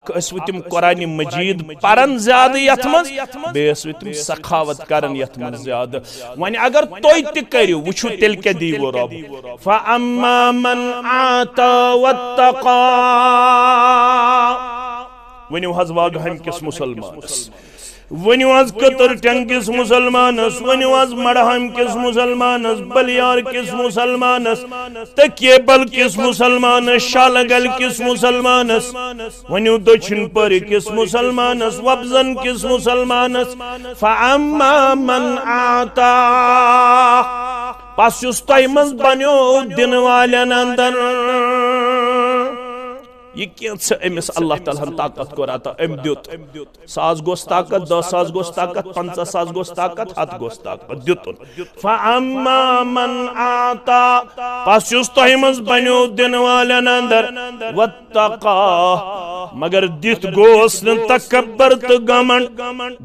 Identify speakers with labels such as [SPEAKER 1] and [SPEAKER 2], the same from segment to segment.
[SPEAKER 1] तम कुरान मजीद परन ज्यादा यथ मज बेस तम सखावत करन यथ मज ज्यादा वन अगर तुय ति करियो वुचु तेल के दीवो रब फअम्मा मन आता वत्तका वनियो हज वागहम किस मुसलमानस वनियो हज कतर टंग किस मुसलमानस वनियो हज मड़हम किस मुसलमानस बलियार किस मुसलमानस तकिए बल किस मुसलमानस शालगल किस मुसलमानस वनियो दक्षिण पर किस मुसलमानस वब्जन किस मुसलमानस फअम्मा मन आता पास युस तय मज बन्यो दिन वालन अंदर ये कैसे अमिस अल्लाह ताला ताकत को राता अम दुत साज गोस ताकत 10,000 गोस ताकत 50,000 गोस ताकत 7 गोस ताकत दुतन फअम्मा मन आता पास युस तहिमस बन्यो दिन वालन अंदर वत्तका मगर दित गोस न तकब्बर त गमंड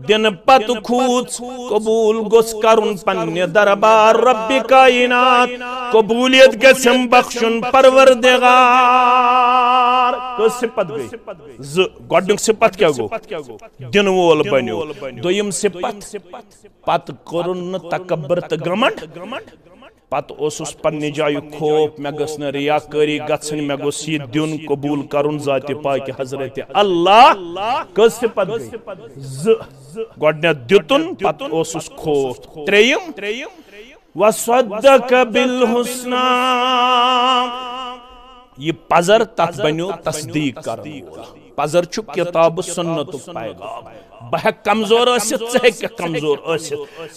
[SPEAKER 1] दिन पत खूत कबूल गोस करुन पन्ने दरबार रब्बी कायनात कबूलियत गसम बख्शुन परवरदिगार सिपत गई गोडुक सिपत क्या गो दिन वोल बन्यो दोयम सिपत पत करुन तकब्बर त गमंड पत ओसुस पन्ने जाय खोफ मे गस न रियाकारी गछन मे गोस ये दिन कबूल करुन जाति पाक हजरत अल्लाह कस सिपत गई गोडने दितुन पत ओसुस खोफ त्रेयम वसद्दक बिल हुस्ना ये पजर तथ बनो तस्दीक कर पजर छु किताब सुन्नत पैगाम बह कमजोर कमजोर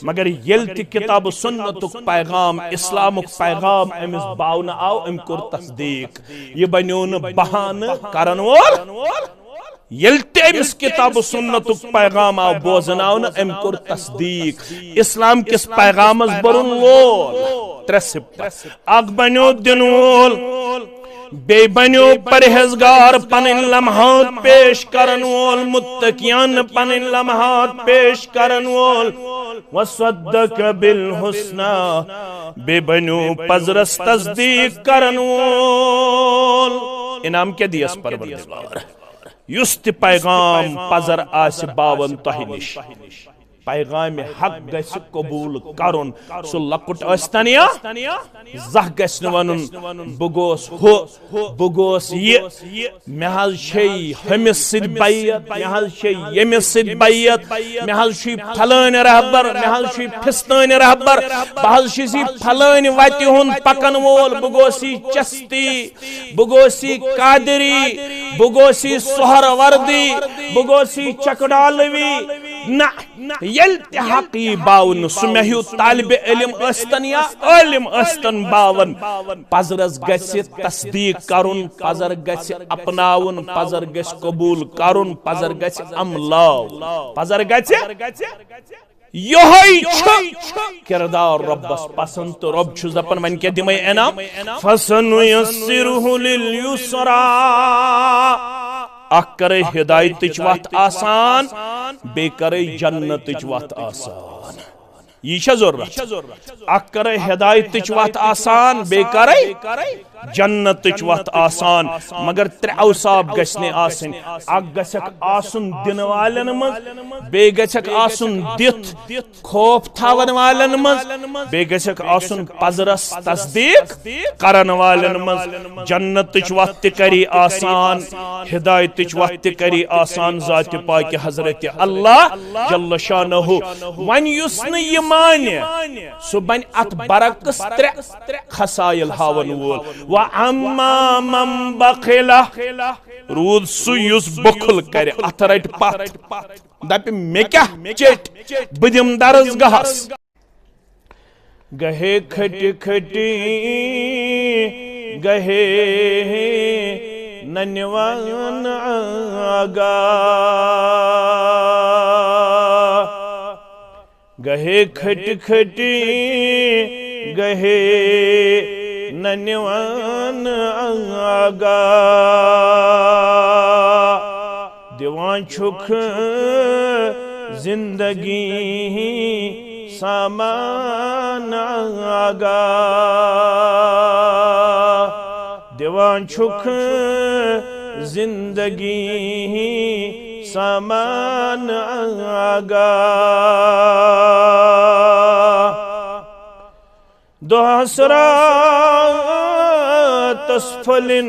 [SPEAKER 1] मगर येल ति किताब सुन्नत पैगाम इस्लाम पैगाम अमिस बावन आव अम कोर तस्दीक ये बनो न बहान करन वोल येल ति अमिस किताब सुन्नत पैगाम आव बोजन आव न अम कोर तस्दीक इस्लाम किस पैगाम बरुन वोल त्रेसिप अग बनो दिन वोल बे बनो परहेजगार पनिन लम्हात पेश करन वोल मुत्तकियान पनिन लम्हात पेश करन वोल वसद्दक बिल हुस्ना बे बनो पजरस तस्दीक करन वोल इनाम के दियस परवरदिगार युस ति पैगाम पजर आस बावन तोहि निश पैगाम हक गस कबूल करुन सु लकुट अस्तनिया जह गस वनुन बगोस हो बगोस ये महल छे हमिस सिद बैयत महल छे यमिस सिद बैयत महल छी फलान रहबर महल छी फिस्तान रहबर महल छी फलान वति हुन पकन वोल बगोसी चस्ती बगोसी कादरी बगोसी सोहरवर्दी बगोसी चकडालवी ना यल हकी बावन सुमहु तालिब इल्म अस्तन या इल्म अस्तन बावन पजरस गस तस्दीक करुन पजर गस अपनाउन पजर गस कबूल करुन पजर गस अमलाव पजर गस यही किरदार रब्बस पसंद तो रब छु दपन मन के दिमय इनाम फसनुयस्सिरुहु लिल युसरा अख करे हिदायत वत आसान बे करे जन्नत वत आसान ये जरूरत अख करे हिदायत वत आसान बे करे जन्नत वत आसान मगर त्रे औसाब गसने आसन अख गसक आसन दिन वालन मज बे गसक आसन दित खौफ थावन वालन मज बे गसक आसन पजरस तस्दीक करन वालन मज जन्नत वत करी आसान हिदायत वत करी आसान जात पाक हजरत अल्लाह जल्ल शानहु वन युस न ये माने सो बन अत बरकस त्रे खसाइल हावन वोल व अम्मा मम बखिला रूद सु युस बखुल करे अत रट पत दप मे क्या चेट बदिम दरस गहस गहे खटी खटी गहे नन्यवान आगा गहे खट खटी गहे नन्यवान आगा दिवान छुख जिंदगी सामान आगा दिवान छुख जिंदगी सामान आगा दोहसरा तस्फलिन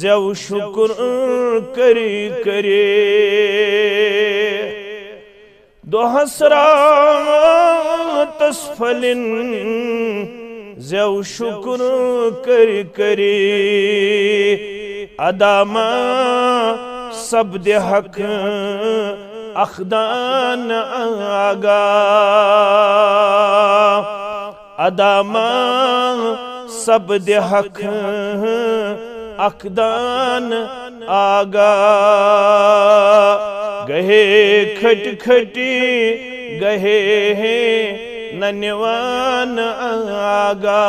[SPEAKER 1] ज़ेव शुक्र करी करे दोहसरा तस्फलिन ज़ेव शुक्र करी करे अदामा सबद हक अखदान आगा अदामा सबद हक अखदान आगा गहे खट खटी गहे नन्यवान आगा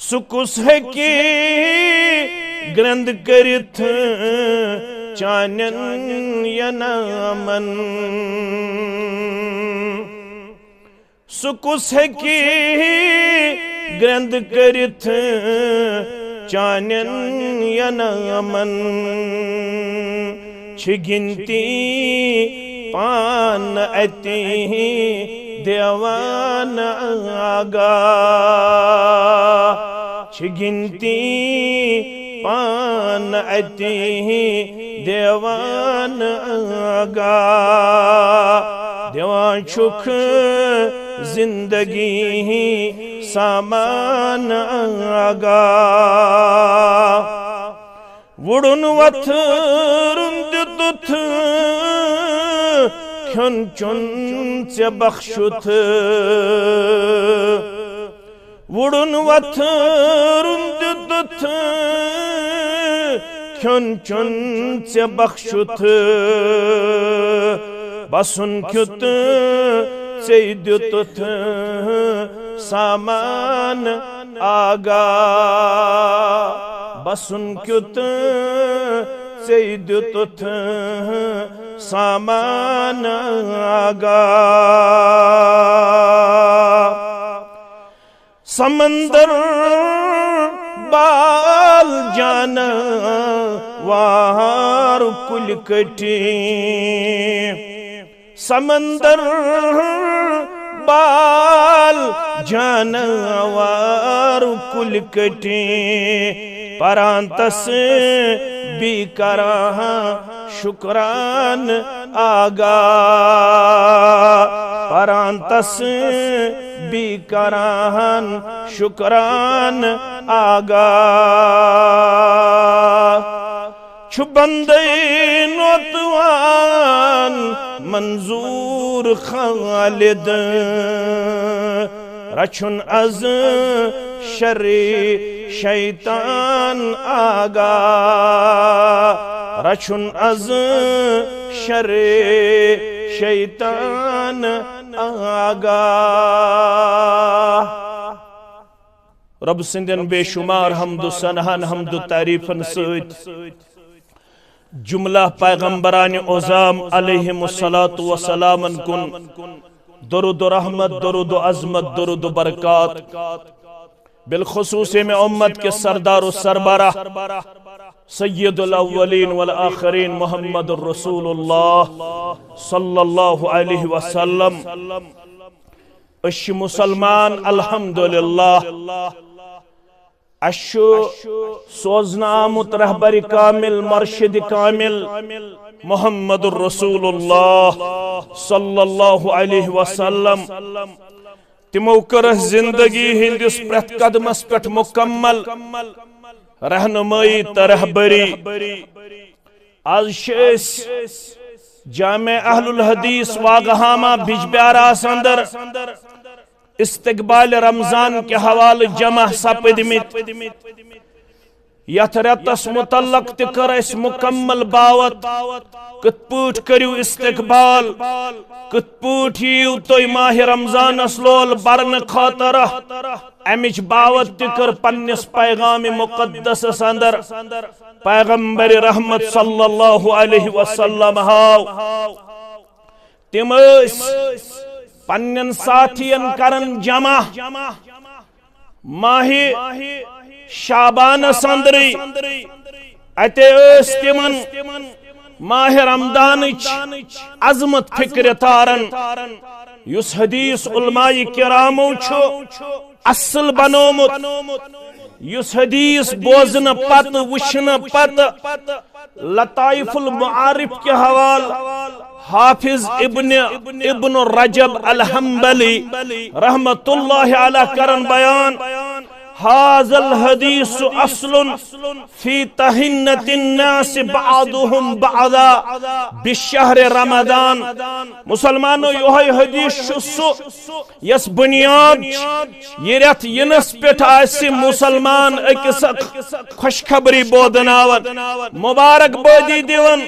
[SPEAKER 1] सुकुस है कि ग्रंद करिथ चानन यनामन सुकुस है कि ग्रंद करिथ चानन यनामन छिगिनती पान अति देवान आगा छिगिनती पान अति देवान आगा देवान शुख जिंदगी सामान आगा वुडुन वथ रुंद तुथ ख्युन चुन से बख्शुथ वुडुन वथ रुंद तुथ ख्युन चुन से बख्शुथ बसुन ख्युत से द्युतुथ सामान आगा बसुन क्युत से द्युतुथ सामान आगा समंदर बाल जाना वार कुल कटी समंदर बाल जानवर कुल कटी परांतस भी करा शुक्रान आगा परांतस भी करा शुक्रान आगा छुबंदे नोतवान मंजूर खालिद रचुन अज शर्रे शैतान आगा रचुन अज शर्रे शैतान आगा रब सिंदन बेशुमार हमदु सनहन हमदु तारीफन सत जुमला पैगंबरान ओज़ाम अलैहिमुस्सलातु वस्सलामन कुन दरुद रहमत दरुद अज़मत दरुद बरकात बिलखुसूस में उम्मत के सरदार सरबरा सय्यदुल अव्वलीन वल आखिरीन मुहम्मदुर रसूलुल्लाह सल्लल्लाहु अलैहि वसल्लम अश मुसलमान अल्हम्दुलिल्लाह अशु सोजना आमुत रहबर कामिल मर्शिद कामिल मुहम्मदुर रसूलुल्लाह सल्लल्लाहु अलैहि वसल्लम तिमो कर जिंदगी हिंदिस प्रत कदमस पेट मुकम्मल रहनुमाई तरहबरी आज जामे अहलुल हदीस वागहामा बिजब्यारा अंदर इस्तकबाल रमजान के हवाले जमा सपदमित यथ रेतस मुतल्लक तर मुकम्मल बावत कत पट करू इस्तकबाल कत पट यू तुम माह रमजानस लोल बरन खातर अमिच बावत तर पन्निस पैगाम मुकद्दस अंदर पैगंबर रहमत सल्लल्लाहु अलैहि वसल्लम हाव तिम पन्न साथियन करन जमा माहि शाबान अंदरी अते तिमन माह रमदान अजमत फिक्र तारन युस हदीस उलमाए किरामो असल बनोमुत युस हदीस बोजन पत वुशन पत लताइफुल मुआरिफ के हवाल हाफिज इब्न रजब अल हंबली रहमतुल्लाहि अलैह करन बयान हाज़ल हदीस अस्लुन फी तहिन्नतिन नास बअदुहुम बअदा बिशहर रमदान। मुसलमानो योह हदीस सु यस बुनियाद ये रत यनस पेठ आसि मुसलमान अकिस खुशखबरी बोदनावन मुबारक बदी दिवन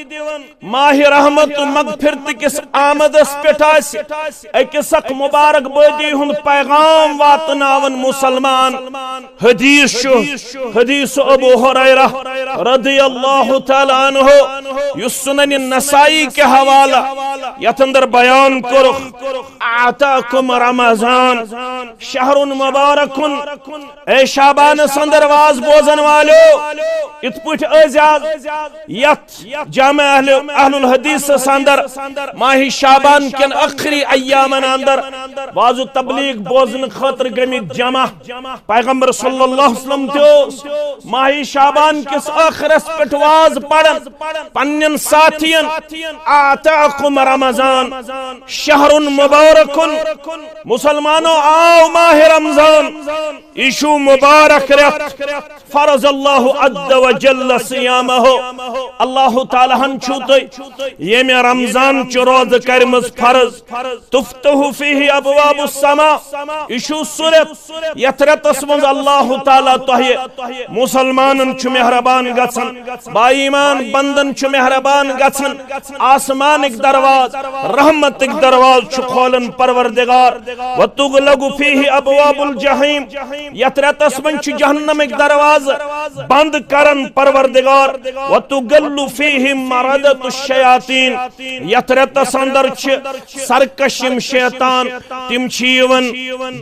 [SPEAKER 1] माह रहमत मगफिरत किस आमदस पेठ आसि अकिस मुबारक बदी हुन पैगाम वातनावन मुसलमान। हदीस अबू हुरैरा रदियल्लाहु तआला अन्हु सुनन नसाई के हवाला यथ अंदर बयान करो आताकुम रमजान शहरुन मुबारकुन ए शाबान संदर वाज बोजन वालो इत पुठ अजाज यथ जामे अहलुल हदीस संदर माही शाबान के आखिरी अय्यामन अंदर वाजु तबलीग बोजन खतर गमित जमा पैगंबर सल्लल्लाहु अलैहि वसल्लम माही शाबान किस आखिरस पेट वाज पढ़न पन्नन साथियन आताकुम रमजान शहरुन मुबारकुन मुसलमानो आओ माह रमजान इशु मुबारक रत फरज अल्लाह अज़्ज़ व जल्ल सियामहु अल्लाह ताला हन छुत येमे रमजान च रोज करमज फरज तुफ्तहु फीहि अबवाबुस समा इशु सुरत यथरतस मज अल्लाह ताला तोहे मुसलमानन छु मेहरबान गछन बाईमान बंदन छु मेहरबान गछन आसमानिक दरवाज रहमतिक दरवाज छु खोलन परवरदिगार व तुगलगु फीहि अबवाबुल जहीम यथरतस मन छु जहन्नमिक दरवाज बंद करन परवरदिगार व तुगल्लु फीहि मरदतुश शयातीन यथरतस अंदर छु सरकशिम शैतान तिम छीवन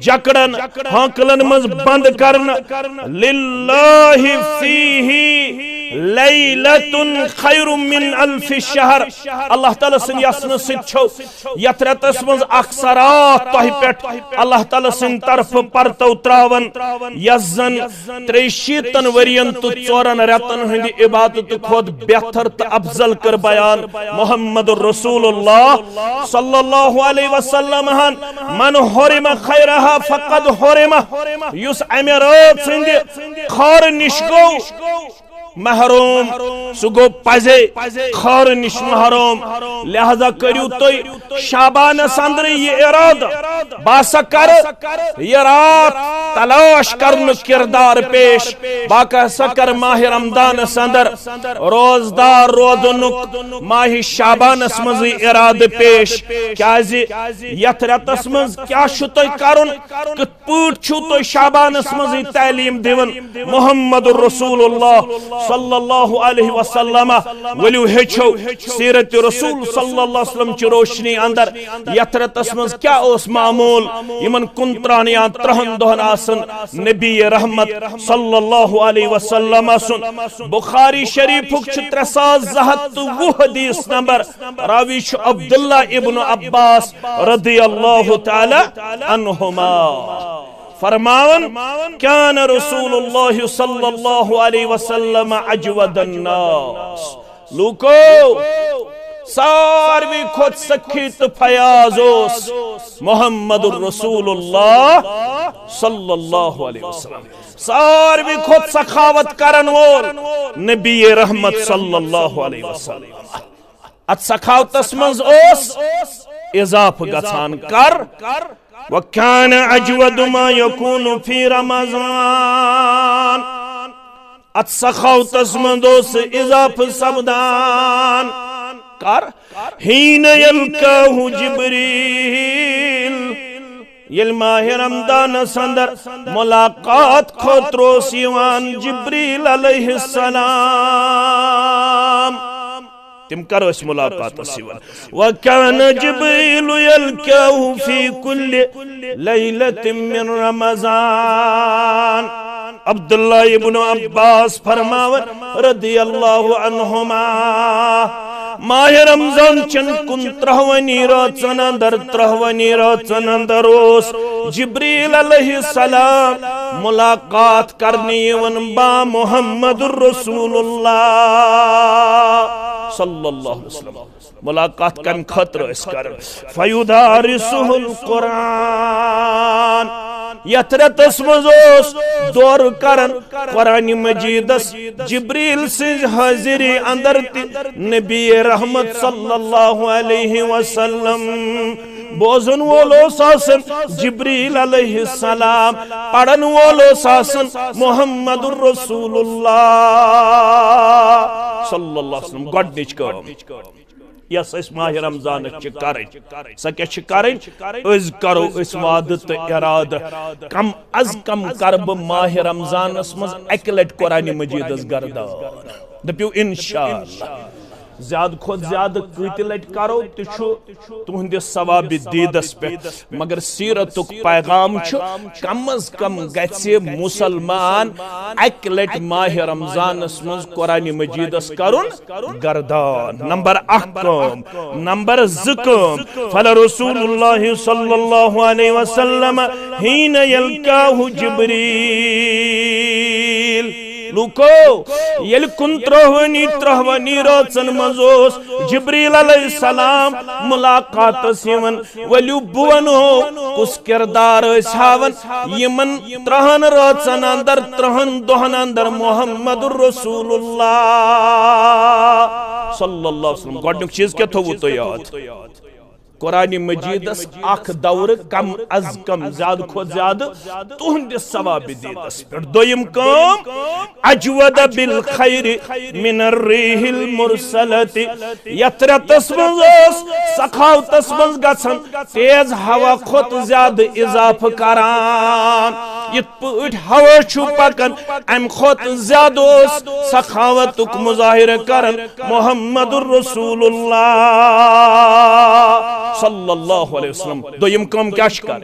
[SPEAKER 1] जकड़न हाकलन मज बंद करन लिल्लाहि फीहि लैलतुन खैरुम मिन अल्फि शहर अल्लाह ताला सिन यासन सित छो यथरतस मज अक्सरात तोहि पेट अल्लाह ताला सिन तरफ परतो त्रावन यजन 63 वरियन तो 4 रतन हंदी इबादत खोद बेहतर त अफजल कर बयान मुहम्मदुर रसूलुल्लाह सल्लल्लाहु अलैहि वसल्लम हन मन हुरिमा खैरहा फकद हुरिमा युस अमेरात सिंदि खार निशगो महरूम सुगो पजे खर निश महरूम लिहाजा करियो तो शाबान संदर ये इरादा बासा कर ये रात तलाश करन किरदार पेश बाका सकर माह रमदान संदर रोजदार रोदनुक माह शाबान मज इराद पेश क्याजि यथ रतस मज क्या छु तोय करन कित पट छु तोय शाबान मज तालीम दिवन मुहम्मदुर रसूलुल्लाह सल्लल्लाहु अलैहि वसल्लम वलु हेचो सीरत रसूल सल्लल्लाहु अलैहि वसल्लम च रोशनी अंदर यथरतस मज क्या ओस मामूल यमन 29 या 30 दोहन आसन नबी रहमत सल्लल्लाहु अलैहि वसल्लम सुन बुखारी शरीफ च 320 हदीस नंबर रावी च अब्दुल्लाह इब्न अब्बास रदियल्लाहु ताला अन्हुमा फरमावन कान रसूलुल्लाह सल्लल्लाहु अलैहि वसल्लम अजवदन नास लूको सारवी खोद सखी तो फयाज ओस मुहम्मदुर रसूलुल्लाह सल्लल्लाहु अलैहि वसल्लम सारवी खोद सखावत करन वोल नबी रहमत सल्लल्लाहु अलैहि वसल्लम अत सखावतस मंज ओस इजाफ गछान कर वकान अजवद मा यकूनु फी रमजान अत सखावतस मंदोस इजाफ सबदान कर हीन यल्काहु जिब्रील यल माह रमदान संदर मुलाकात खोत्रोस यवान जिब्रील अलैहिस्सलाम تم کرو اس ملاقات سیون وَكَانَ جِبْرِيلُ يَلْقَاهُ فِي كُلِّ لَيْلَةٍ مِّن رَمَضَانَ عبداللہ ابن عباس فرماور رضی اللہ عنہما ماہ رمضان چن کن ترہونی راتن اندر ترہونی راتن اندر روز جبریل علیہ السلام ملاقات کرنی ون با محمد الرسول اللہ صلی اللہ علیہ وسلم ملاقات کم خطر اس کر فیدارسہ القرآن یترتس مزوس دور کرن قرآن مجیدس جبریل سے حاضری اندر نبی رحمت صلی اللہ علیہ وسلم بوزن وولو ساسن جبریل علیہ السلام پڑھن وولو ساسن محمد الرسول اللہ صلی اللہ علیہ وسلم گۄڈنِچ کٲم یس اس ماہ رمضان کریں سا کیا کریں از کرو اس وعدہ تو ارادہ کم از کم کرب ماہ رمضان مز اکہ لٹ قرآن مجید گردان دپیو انشاءاللہ زیادہ کھوت زیادہ کت لٹ کرو تہندس ثواب دیدس پہ مگر سیرتک پیغام کم از کم گژھِ مسلمان اکہ لٹ ماہ رمضان مز قرآن مجیدس کرن گردان نمبر 1 کام نمبر 2 کام فلرسول اللہ صلی اللہ علیہ وسلم حین یلقاہ جبریل لوکو یل کن ترہونی روزن مزوس جبریل علیہ السلام ملاقات سیون ولیو بونو کس کردار ساون یمن 3 روزن اندر 3 دہن اندر محمد الرسول اللہ صلی اللہ علیہ وسلم گوڑنک چیز کیا تھو تو یاد قرآن مجیدس اخ دور کم از کم زیادہ کھوت زیادہ تہندس ثواب دیدس پر دویم کام اجود بالخیر من الریح المرسلت یترتس منزوس سخاوتس منز گژھن تیز ہوا کھوت زیادہ اضافہ کران یت پٹ ہوا چھو پکن ام کھوت زیادہ سخاوتک مظاہرہ کرن محمد الرسول اللہ صلی اللہ علیہ وسلم دویم کام کیا کر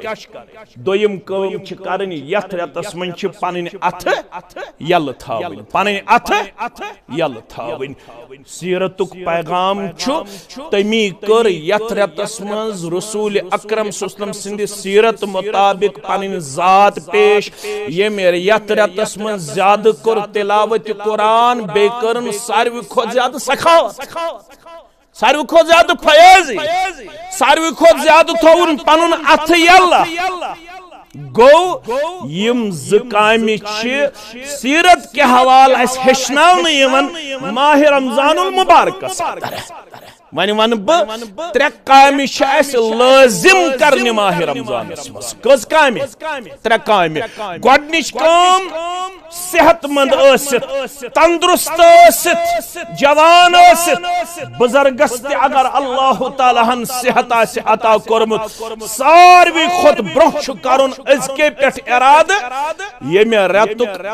[SPEAKER 1] دویم کام کرنی یتھ رتس من پنن اتھ یل تھاون پنن اتھ یل تھاون سیرتک پیغام تمی کر یتھ رتس من رسول اکرم صلی اللہ علیہ وسلم سند سیرت مطابق پنن ذات پیش یم یتھ رتس من زیادہ کر تلاوت قرآن بے کرن ساروی کھوت زیادہ سخاوت ساروی کھوت زیادہ فیضی ساروی کھوت زیادہ تھون پنن اتھ یلہ گو یم زکامی سیرت کے حوال اس ہشناون یمن ماہ رمضان المبارک ونی ون بہ 3 کامہ اس لازم کرنی ماہ رمضان مز کس کامہ 3 کامہ گۄڈنِچ کٲم صحت مند ٲسِتھ تندرست ٲسِتھ جوان ٲسِتھ بزرگس تہِ اگر اللہ تعالیٰ ہن صحت آسہِ عطا کوٚرمُت ساروی کھۄت برونٛہہ چھُ کرُن أزکے پٮ۪ٹھ ارادٕ ییٚمہِ رٮ۪تُک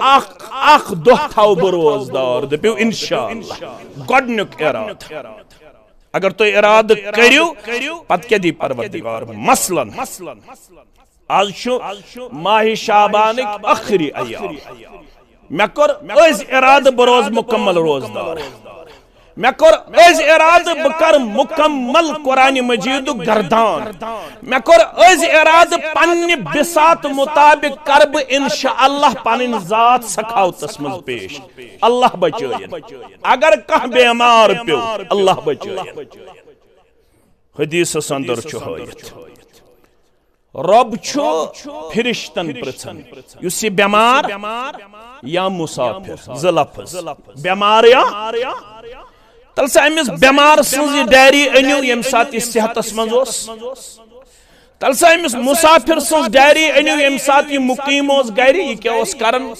[SPEAKER 1] اکھ دۄہ تھاو بہٕ روزدار دٔپِو انشاءاللہ گۄڈنیُک ارادٕ اگر تو ارادہ کریو پت کیا دی پروردگار مثلاً آج شو ماہ شعبانک اخری ایام میں کر از ارادہ بروز مکمل روزدار میں کر از ارادہ بکر مکمل قرآن مجید گردان میں کر از ارادہ پنی بسات مطابق کرب انشاءاللہ پنن ذات سخاوتس مز پیش اللہ بچائین اگر کہ بیمار پیو اللہ بچائین حدیث اندر چھو ہویت رب چھو فرشتن پرچھن یس یہ بیمار یا مسافر زلفظ بیمار یا تل سا امس بیمار سنز ڈیری انیو یم سات یہ صحتس منزوس تل سا امس مسافر سنز ڈیری انیو یم سات یہ مقیم اوس گری یہ کیا اوس کرن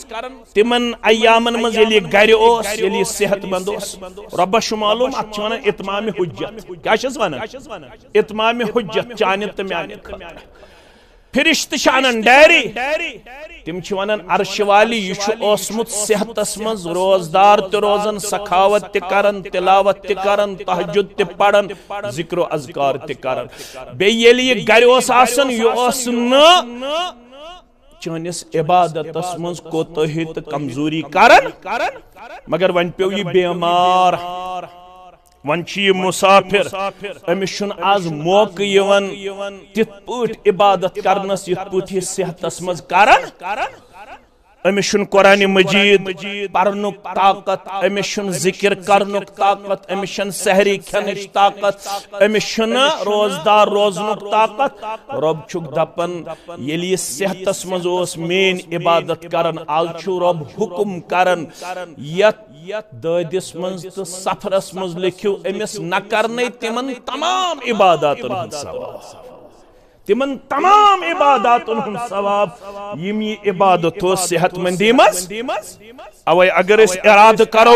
[SPEAKER 1] تمن ایامن مز یلی گری اوس یلی صحت مند اوس رب شو معلوم ات چھ ونان اتمام حجت کیا چھس ونان اتمام حجت چانہ تہ میانہ خاطر फिरिश्त शानन डायरी तिम वनान अर्श वाली यह ओसमुत सेहतस मज रोजदार त रोजन सखावत त करन तिलावत त करन तहज्जुद त पढ़न जिक्र अज़कार त करन बे येली यह घर ओस आसन यह ओस न चनिस इबादतस मज कोताही त कमजोरी करन मगर वन पे यह बेमार वन मुसाफिर अमिस आज मौक तिथ पट इबादत करनस यथ पट यह सेहतस मज करन अमिस कुरान मजीद पढ़नुक ताकत अमिस जिक्र करनुक ताकत अमिस सहरी खेनिच ताकत अमिस रोजदार रोजनुक ताकत रब छुक दपन येली सेहतस मज ओस मेन इबादत करन आज छु रब हुकुम करन यत ददिस मज तो सफरस मज लिखियो अमिस न करने तिमन तमाम इबादतन हुंद सवाब तिमन तमाम इबादतन हुंद सवाब यम ये इबादत हो सेहतमंदी मज अवै अगर इस इराद करो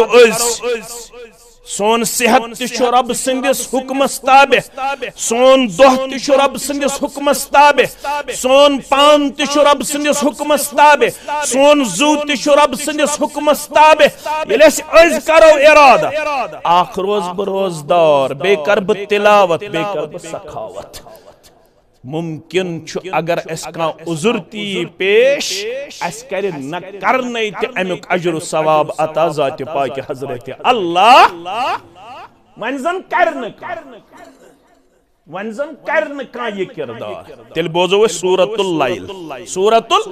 [SPEAKER 1] सोन सेहत ति रब सिंदिस हुक्मस ताबे सोन दोह ति रब सिंदिस हुक्मस ताबे सोन पान ति रब सिंदिस हुक्मस ताबे सोन जू ति रब सिंदिस हुक्मस ताबे येले अस करो इरादा आख रोज बरोजदार बे कर ब तिलावत बे कर ब सखावत मुमकिन अगर का उजुर ती पेश अस कर न करने अमुक अजर सवाब अता जात पाक हजरत अल्लाह वन जन कर ये किरदार तेल बोजो सूरतुल लैल सूरतुल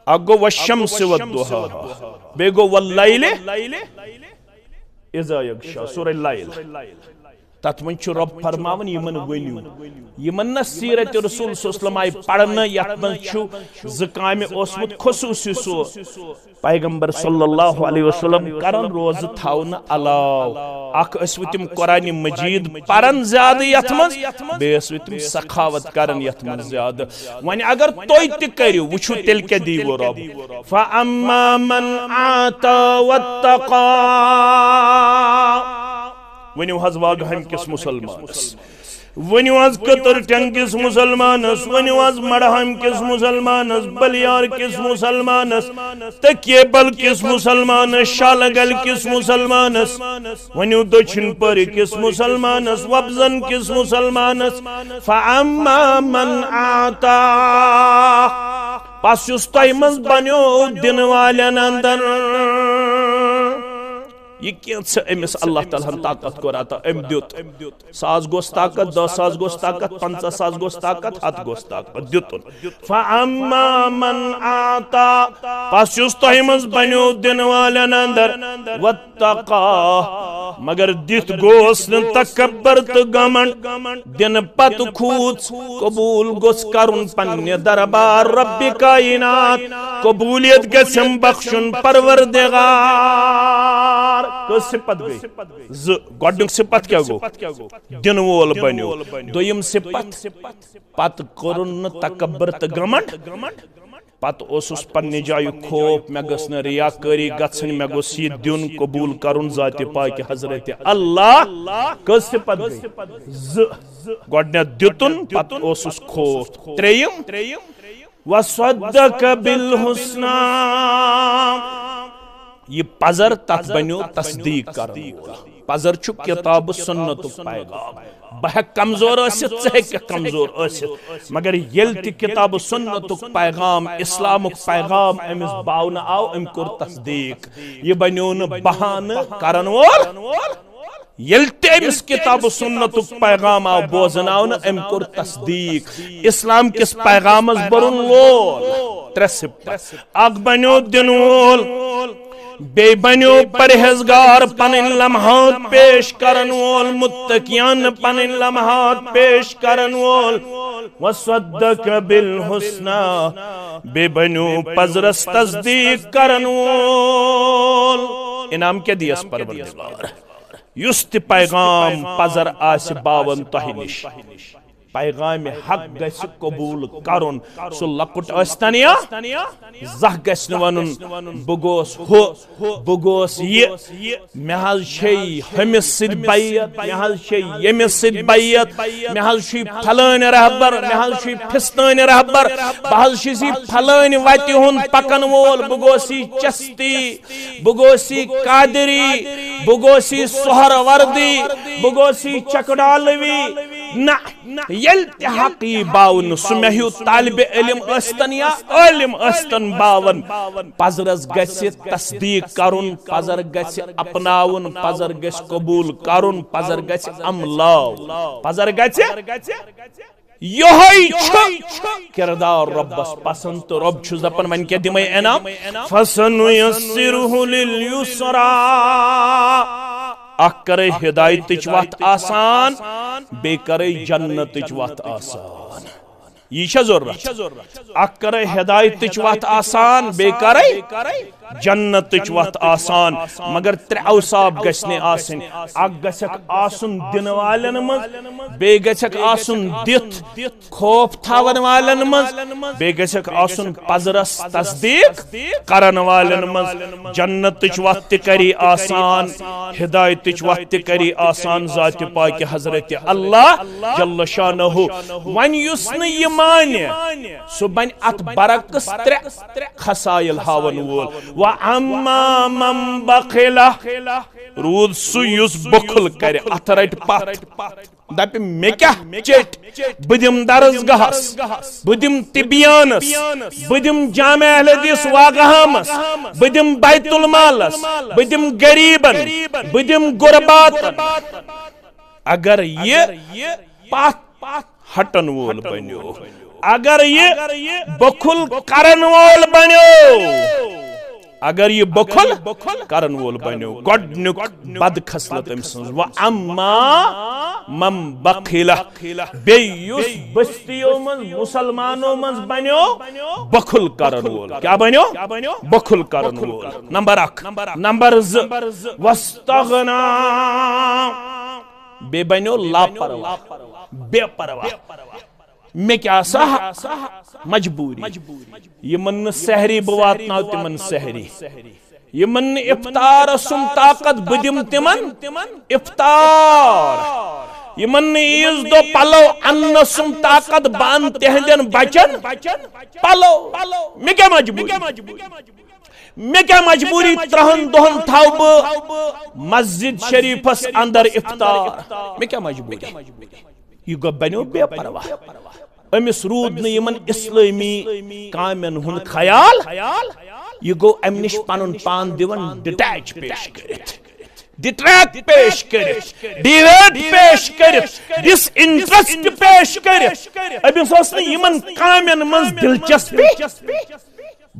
[SPEAKER 1] अगो वशम्स वद्दुहा बेगो वल्लैल इज़ा यगशा सूरह लैल तथ मन रब फरमावन यमन वनियो यमन न सीरत रसूल सल्लल्लाहु अलैहि पढ़न यत मन ज़काम ओसमुत खुसूसी सो पैगंबर सल्लल्लाहु अलैहि वसल्लम करन रोज थावन अलाव अख अस्वतिम कुरान मजीद पढ़न ज्यादा यत मन बे अस्वतिम सखावत करन यत मन ज्यादा वन अगर तोय त करियो वुछु तेल के दीवो रब फ अम्मा मन आता वत्तका वनियो हज वागहम किस मुसलमानस वनियो हज कतर टंग किस मुसलमानस वनियो हज मड़हम किस मुसलमानस बलियार किस मुसलमानस तकिए बल किस मुसलमानस शालगल किस मुसलमानस वनियो दक्षिण पर किस मुसलमानस वब्जन किस मुसलमानस फअम्मा मन आता पास युस तय मज बन्यो दिन वालन अंदर ये क्या अमिस अल्लाह ताला ताकत को राता अम द्युत सास गोस ताकत 10 सास गोस ताकत 50 सास गोस ताकत 7 गोस ताकत द्युतन फअम्मा मन आता पास युस तोय मज बन्यो दिन वालन अंदर वत्तका मगर दित गोस न तकब्बर त घमंड दिन पत खूत कबूल गोस करुन पन्ने दरबार रब्बी कायनात कबूलियत गसम बख्शुन परवरदिगार सिपत गई गोडनुक सिपत क्या गो दिन वोल बन्यो दोयम सिपत पत करुन तकब्बर त घमंड पत ओसुस पन्ने जाय खोप मे गस न रियाकारी गछन मे गोस ये दिन कबूल करुन जात पाक हजरत अल्लाह कस सिपत गई गोडने दितुन पत ओसुस खोप त्रेयम वसद्दक बिल हुस्ना ये पजर तथ बनो तस्दीक कर पजर छु किताब सुन्नतुक पैगाम बह कमजोर कमजोर मगर येल ति किताब सुन्नतुक पैगाम इस्लामुक पैगाम अमिस बावन आव अम कोर तस्दीक ये बनो न बहान करन वोल येल ति अमिस किताब सुन्नतुक पैगाम आव बोजनाव न अम कोर तस्दीक इस्लाम किस पैगामस बरुन वोल त्रसिप अग बनो दिन वोल बे बनो परहेजगार पनिन लम्हात पेश करन वोल मुत्तकियान पनिन लम्हात पेश करन वोल वसद्दक बिल हुस्ना बे बनो पजरस तस्दीक करन वोल इनाम के दियस परवरदिगार युस्त पैगाम पजर आस बावन तोहि निश पैगाम हक गस कबूल करुन सो लकुट अस्तनिया जह गस वनुन बगोस हो बगोस ये महल छे हमिस सिद बैयत महल छे यमिस सिद बैयत महल छी फलान रहबर महल छी फिस्तान रहबर बहल छी फलान वति हुन पकन वोल बगोसी चस्ती बगोसी कादरी बगोसी सोहरवर्दी बगोसी चकडालवी ना यल हकी बावन सुमहु तालिब इल्म अस्तन या इल्म अस्तन बावन पजरस गछि तस्दीक करुन पजर गछि अपनाउन पजर गछि कबूल करुन पजर गछि अमलाव पजर गछि यही किरदार रब्बस पसंद तो रब छुस दपन मन के दिमै इनाम फसनुयस्सिरुहु लिल युसरा अख करे हिदायत वत आसान बे करे जन्नत वत आसान यह जरूरत अख करे हिदायत वत आसान बे करे जन्नत वत आसान मगर त्रे औसाब गसने आसन अख गसक आसन दिन वालन मज बे गसक आसन दित खौफ थावन वालन मज बे गसक आसन पजरस तस्दीक करन वालन मज जन्नत वत करी आसान हिदायत वत करी आसान जात पाक हजरत अल्लाह जल्ल शानहु वन युस्न ये माने सो बन अत बरकस त्रे खसाइल हावन वोल व अम्मा मम बखिला रूद सु युस बखुल करे अत रट पथ दप मे क्या चेट बदिम दरसगाहस बदिम तिबियानस बदिम जामे अहले हदीस वागहामस बदिम बैतुल मालस बदिम गरीबन बदिम गुरबातन अगर ये पथ हटन वोल बन्यो अगर ये बखुल करन वोल बन्यो अगर ये बखुल करन वोल बन्यो गोडनुक बद खसलत अमसंज व अम्मा मम बखिला बेयुस बस्तियों मन मुसलमानों मन बन्यो बखुल करन वोल क्या बन्यो बखुल करन वोल नंबर 1 नंबर 2 वस्तगना बे बन्यो लापरवाह बेपरवाह मे क्या मजबूरी यमन सहरी बवातनाव तिमन सहरी यमन इफ्तार सुम ताकत बदिम तिमन इफ्तार यमन ईज दो पलो अन्न सुम ताकत बान तेहदन बचन पलो मे क्या मजबूरी 3 दोहन थाव ब मस्जिद शरीफस अंदर इफ्तार मे क्या मजबूरी यह गो बनो बेपरवाह अमिस रूद न इस्लामी कामन हुन ख्याल यह गो अम निश पनुन पान दिवन डिटैच पेश करित डिट्रैक्ट पेश करित डिवेट पेश करित डिसइंटरेस्ट पेश करित अमिस ओस न यमन कामन मज दिलचस्पी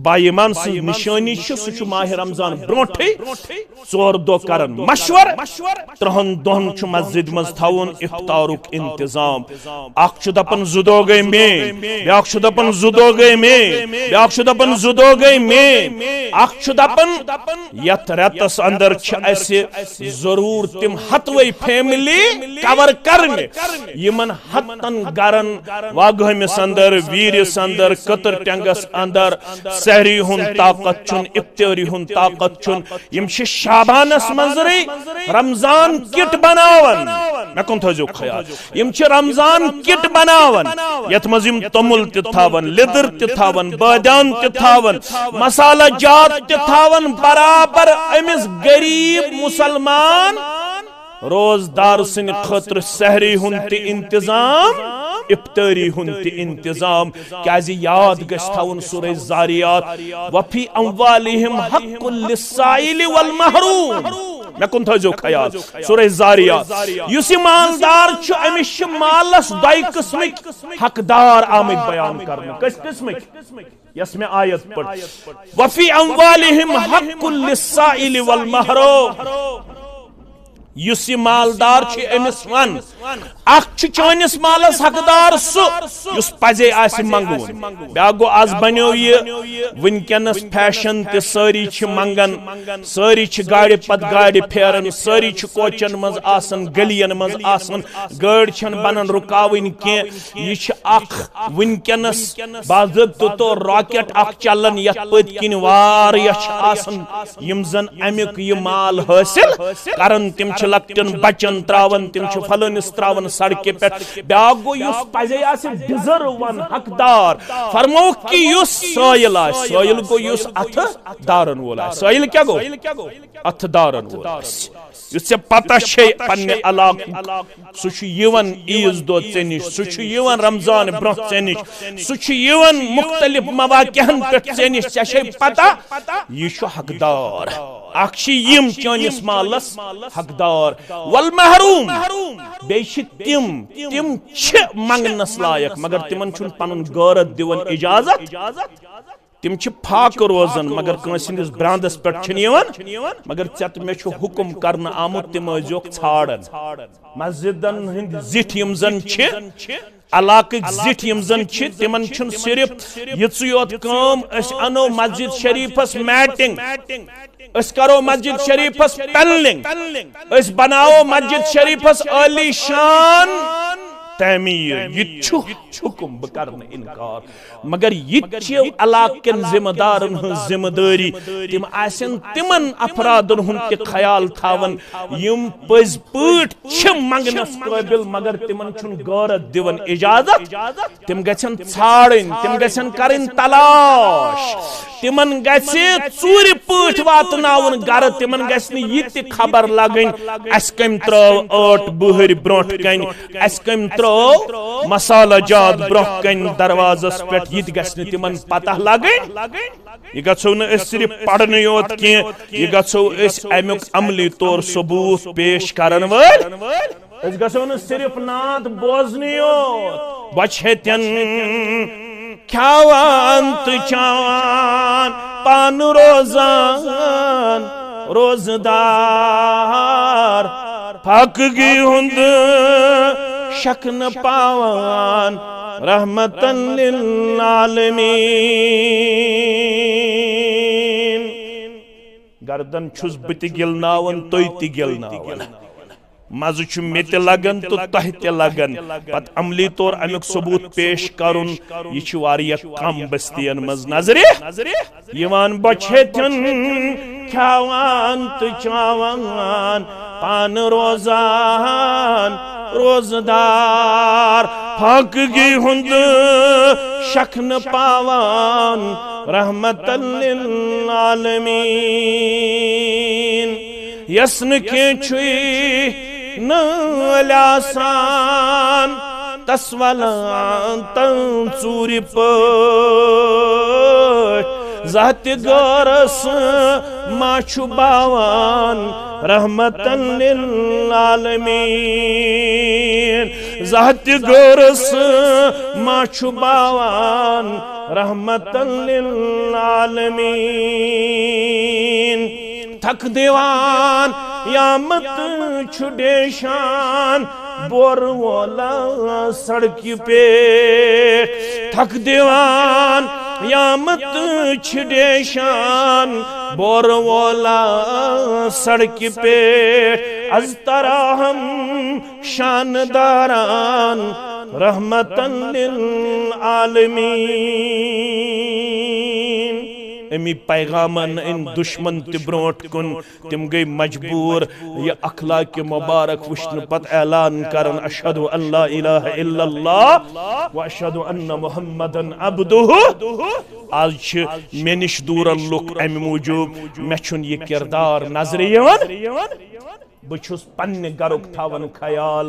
[SPEAKER 1] बाईमान सं निशानी सु माह रमजान ब्रोठे 4 दो करन मशवर 3 दोहन मस्जिद मज थावन इफ्तारुक इंतजाम अख दपन 2 दो गए में ब्याख दपन 2 दो गए में ब्याख दपन 2 दो गए में अख दपन यत रतस अंदर जरूर तिम हतवई फैमिली कवर करने यमन हतन गरन वागहमिस अंदर वीरिस अंदर कतर टंगस अंदर सहरी हुन ताकत चुन इफ्तारी हुन ताकत चुन यम शाबानस मंजरी रमजान किट बनावन मैं कौन थो जो ख्याल यम रमजान किट बनावन यत मजिम तमुल तिथावन लिदर तिथावन बादान तिथावन मसाला जात तिथावन बराबर अमिस गरीब मुसलमान रोजदार सिन खतर सहरी हुन ति इंतजाम इफ्तारी हुन ति इंतजाम क्याजि याद गछ थाउन सूरह जारियात वफी अमवालिहिम हक्कुल लिस्साइल वल महरूम मैं कुन थो ख्याल सूरह जारियात युस मालदार छु अमिश मालस 2 किस्मिक हकदार आमद बयान करने किस किस्मिक यस में आयत पढ़ वफी अमवालिहिम हक्कुल लिस्साइल वल महरूम युस मालदार अमिस वन चनिस मालस हकदार सुस पजे मंगून ब्या गो आज बनो यह वनकस फैशन ते सारी मंगन सारी गाड़ी पत गाड़ी फेरन सारी कोचन मज आसन गलियन मज आसन गाड़ी छन बनन रुकावन कह वनकस बाज़ाब्त तो रॉकेट चलन यथ पत किन वार आसन यम जन अमुक यह माल हासिल करन तिम लक्टन बचन त्रावन तिम फलनिस त्रावन सड़के पे ब्या गो युस पजे डिजर्व वन हकदार फरमो कि युस साइल साइल गो युस अथ दारन वोल साइल क्या गो अथ दारन वोल युस पता पन्ने इलाक सुवन ईज दो ऐ निश सुवन रमजान ब्रो ऐ निश सुवन मुख्तलिफ मवाक़िहन पे ऐ निश ऐ पता यह हकदार यम चनिस मालस हकदार वल महरूम बे तिम मंगनस लायक मगर तिमन छुन पनुन गौरत दिवन इजाजत तिम फाक रोजन मगर कंसिस ब्रांदस पे मगर ऐत मे हुकुम कर आमुत तिम छाड़न मस्जिदन हंद जिठ यम जन इलाक जिठ यम जन तिमन सिर्फ योत काम अनो मस्जिद शरीफस मैटिंग करो मस्जिद शरीफस पेलिंग बनाओ मस्जिद शरीफस आलीशान तमीर यह हुकुम बह कर इनकार मगर यह इलाकन जिम्मेदारन जिम्मेदारी तिम तिमन अफरादन हुंद ख्याल थावन यम पज पट मंगनस काबिल मगर तिमन गौरत दिवन इजाजत तिम गन छाड़न तिम गन करन तलाश तिमन गूर पट वातनावन गर तिमन गह खबर लगन अस कम त्रव 8 बहर ब्रोट कन अस कम त्रव मसाला जात ब्रोह कन दरवाजस पे यह गि तिमन पता लगन यह गो न सिर्फ पढ़न योत कह गो अमुक अमली तौर सबूत पेश करन वल गो न सिर्फ नात बोजन योत बचन खावान तो चावान पान रोजान रोजदार फकगी हुंद शक न पावान रहमतन लिल आलमीन गर्दन छुस बत गिलनावन तुय ति गिलनावन मज मे ते लगन तो तह ते लगन पत अमली तौर अमुक सबूत पेश करुन यह वारिया कम बस्तियन मज नजरे यवान बचन खावान तो चावान पान रोजान रोजदार फकगी हुंद शक न पावान रहमतन लिल आलमीन यसन के नसान तस्वलान तूर पत गरस माछु बावान रहमतन लिल आलमीन ज़ात गरस माछु बावान रहमतन लिल आलमीन थक दीवान यामत छुडेशान बोर वाला सड़क पे थक दीवान यामत छुडेशान बोर वाला सड़क पे अज तरह हम शानदारान रहमतन लिल आलमीन अमी पैगामन इन दुश्मन ते ब्रोट कुन तिम गई मजबूर ये अखलाक मुबारक वुश्न पत ऐलान करन अशहदु अल्ला इलाहा इल्लल्लाह व अशहदु अन्ना मुहम्मदन अब्दुहु आज मे निश दूर लुक अमि मूजूब मे छुन ये किरदार नजर यवन बहुस पन्ने गरुक थावन ख्याल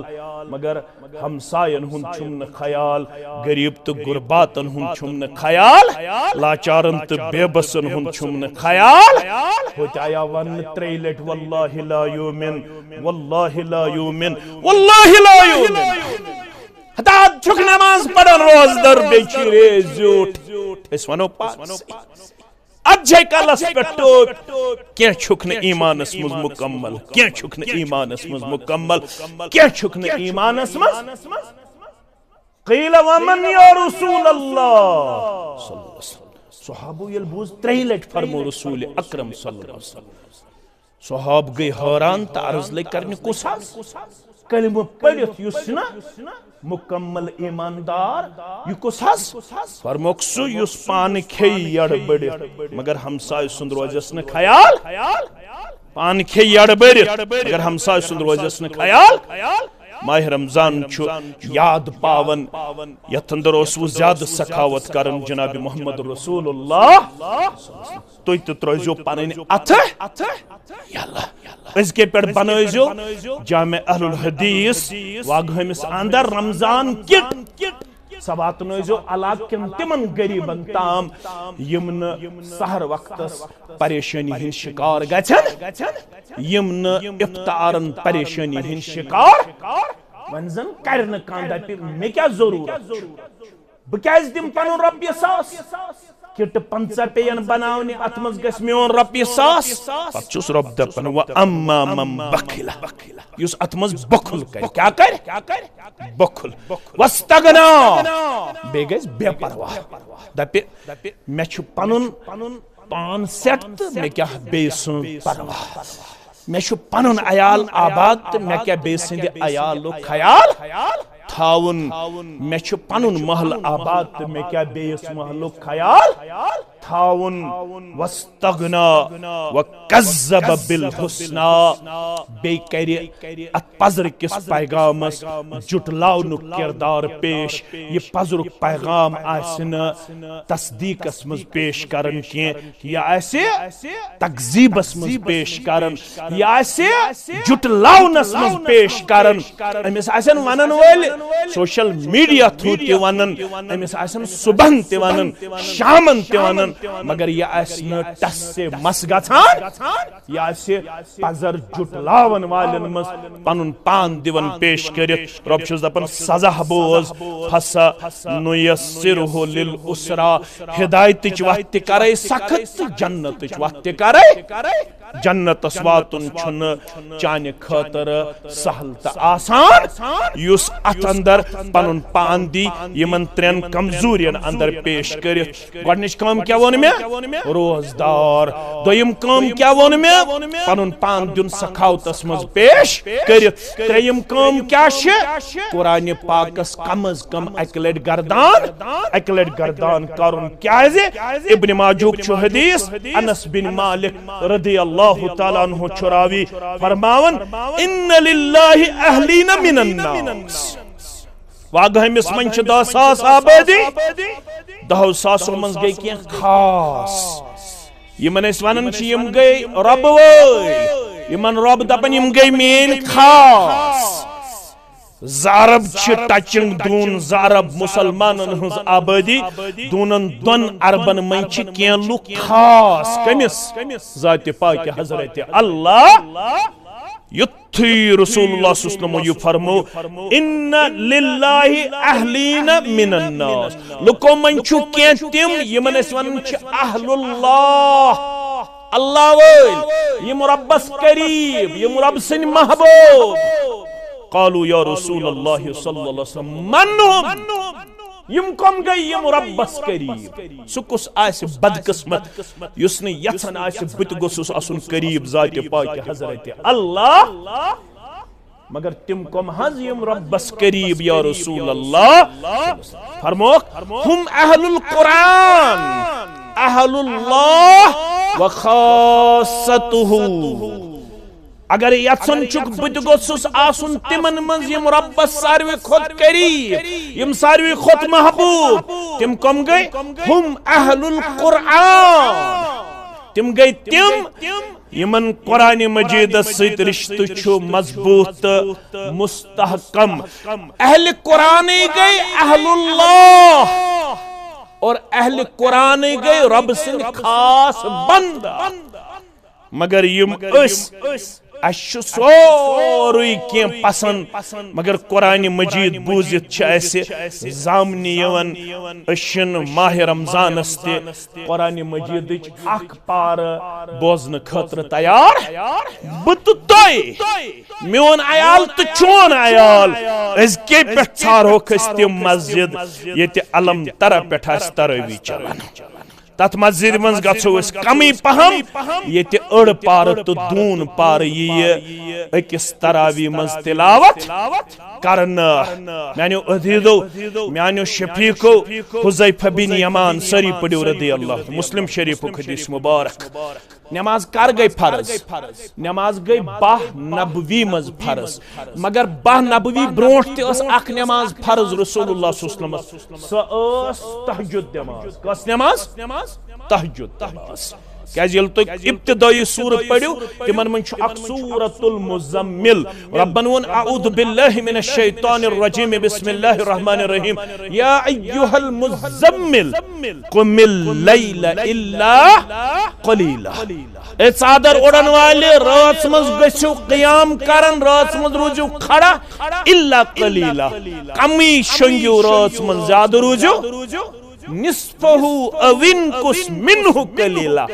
[SPEAKER 1] मगर हमसायन हुन छुमन ख्याल गरीब तो गुरबातन हुन छुमन ख्याल लाचारन तो बेबसन हुन छुमन ख्याल होताया वन 3 लट वल्लाहि ला युमिन वल्लाहि ला युमिन वल्लाहि ला युमिन हता छुक नमाज पढ़न रोज दर बेचिरे झूठ इस वनो पास अज्जे कलस पे टोप क्या छुकने ईमानस मुझ मुकम्मल क्या छुकने ईमानस मुझ मुकम्मल क्या छुकने ईमानस मुझ क़ील वमन या रसूल अल्लाह सहाबो यल बूझ 3 लट फरमो रसूल अकरम सल्लल्लाहु अलैहि वसल्लम सहाब गई हैरान त अर्ज ले करने कुस कलिमा पढ़ित युस ना मुकम्मल ईमानदार यु कुस फरमोक सु युस पान खे यड़ बड़ित मगर हमसाय सुंद रोजस न ख्याल पान खे यड़ बड़ित मगर हमसाय सुंद रोजस न ख्याल माह रमजान याद पावन यथ अंदर ज्यादा सखावत करन जनाब मोहम्मद रसूलुल्लाह तुई तो त्रोजो पन अथ अजके पे बनोजो जामे अहलुल हदीस वागहमिस अंदर रमजान किट सवात नोजो अलाकिन तिमन गरीबन ताम यमन सहर वक्तस परेशानी हिन शिकार गछन यमन इफ्तारन परेशानी हिन शिकार वंजन करन कांदा पे मे क्या जरूरत ब क्या दिम पन रॉपिय सास किट 50 पेयन बनावने अतमज गस मेन रॉपिय सास पचुस रब दपन व अम्मा मम बखिला युस अतमज बखुल कर क्या कर बखुल वस्तगना बेगस बेपरवाह दपे मे छु पनुन पान सेट मे क्या बेसु परवाह मे छु पनुन अयाल आबाद मे क्या बेसिंद अयालो ख्याल थाउन मे छु पनुन महल आबाद मे क्या बेस महलो ख्याल थाउन वस्तगना व कज़्ज़ब बिल हुस्ना बे करे अत पजर किस पैगामस जुटलाउनु किरदार पेश ये पजर पैगाम आसन तस्दीकस मज पेश करन के या ऐसे तकजीबस मज पेश करन या ऐसे जुटलाउनस मज पेश करन अमिस आसन वनन वल सोशल मीडिया थ्रू ते वनन अमिस आसन सुबह ते वनन शामन ते वनन मगर यह टस से मस गछान यह पजर जुटलावन वालन मस पनुन पान दिवन पेश करित रब छुस दपन सजा बोज फसा नुयस्सिरहु लिल उसरा हिदायत वत करे सख्त जन्नत वत करे जन्नत वातुन छुन चाने खतर सहल त आसान युस अत अंदर पनुन पान दी यमन 3 कमजोरियन अंदर पेश करित गडनिश काम क्या वोन में रोजदार दोयम काम क्या वोन में पनुन पान दुन सखावतस मज पेश करित त्रेयम काम क्या छे कुरान पाकस कम अज कम अकलट गर्दान करुन क्या इब्न माजुक छु हदीस अनस बिन मालिक रदियल्लाहु तआला अन्हु चुरावी फरमावन इन्न लिल्लाहि अहलीन मिनन नास वागहमिस मन 10,000 आबादी 10,000 मन गई के खास यमन वनन यम गई रब यमन रब दपन यम गई मेन खास ज़ारब टचिंग दून ज़ारब मुसलमानन हज आबादी दूनन 2 अरबन मन के लुक खास कमिस ज़ात पाक हजरत अल्लाह युत्थी रसूलुल्लाह सल्लल्लाहु अलैहि वसल्लम फरमो इन्ना लिल्लाहि अहलीन मिनन नास लुको मन छु के तिम यमन वन छ अहलुल्लाह अल्लाह वल यम रब्बस करीब यम रब सन महबूब कालू या रसूलुल्लाह सल्लल्लाहु अलैहि वसल्लम मनहुम यम कम गई यम रब्बस करीब सुकुस आस बदकिस्मत युसने यथन आस बुत गोसुस असुन करीब जात पाक हजरत अल्लाह मगर तिम कम हज यम रब्बस करीब या रसूल अल्लाह फरमोक हम अहलुल कुरान अहलुल्लाह व खासतुहु अगर यथन चुक बुत गोसुस आसुन तिमन मंज यम रब्बस सारवी खुद करीब यम सारवी खुद महबूब तिम कम गई हम अहलुल कुरान तिम गई तिम यमन कुरान मजीद सहित रिश्ते छु मजबूत मुस्तहकम अहले कुरान गई अहलुल्लाह और अहले कुरान गई रब सिंह खास बंदा मगर यम सोरुई क्या पसंद मगर कुरान मजीद बूजित जामनी अशन माह रमजान कुरान मजीद पार बोजन खतर तैयार बह तो मोन अयाल तो चोन अयाल अजके पे छारोक तम मस्जिद ये अलम तरा पे तरावी चलान तथ मस्जिद मज गो कमी पहम ये अड़ पार तो दून पार ये अकिस तरावी मज तिलावत करना मानो अजीजो मानो शफीको हुज़ैफा बिन यमान सरी पढ़ो रदी अल्लाह मुस्लिम शरीफ हदीस मुबारक नमाज कर गई फर्ज नमाज गई बाह नबवी मज फर्ज मगर बाह नबवी ब्रोट तक नमाज फर्ज रसूलुल्लाह सल्लल्लाहु अलैहि वसल्लम तहज्जुद नमाज कस नमाज तहज्जुद नमाज क्या तुम इब्तिदाई सूरत पढ़ो तिमन मन सूरतुल मुज़म्मिल रब्बन वन अऊज़ु बिल्लाहि मिनश शैतानिर रजीम बिस्मिल्लाहिर रहमानिर रहीम या अय्युहल मुज़म्मिल कुमिल लैला इल्ला क़लीला ए चादर ओढ़न वाले रात मज गछो क़याम करन रात मज रोजो खड़ा इल्ला क़लीला कमी शंगियो रात मज ज्यादा रोजो निस्फहु अविनकुस मिन्हु कलीला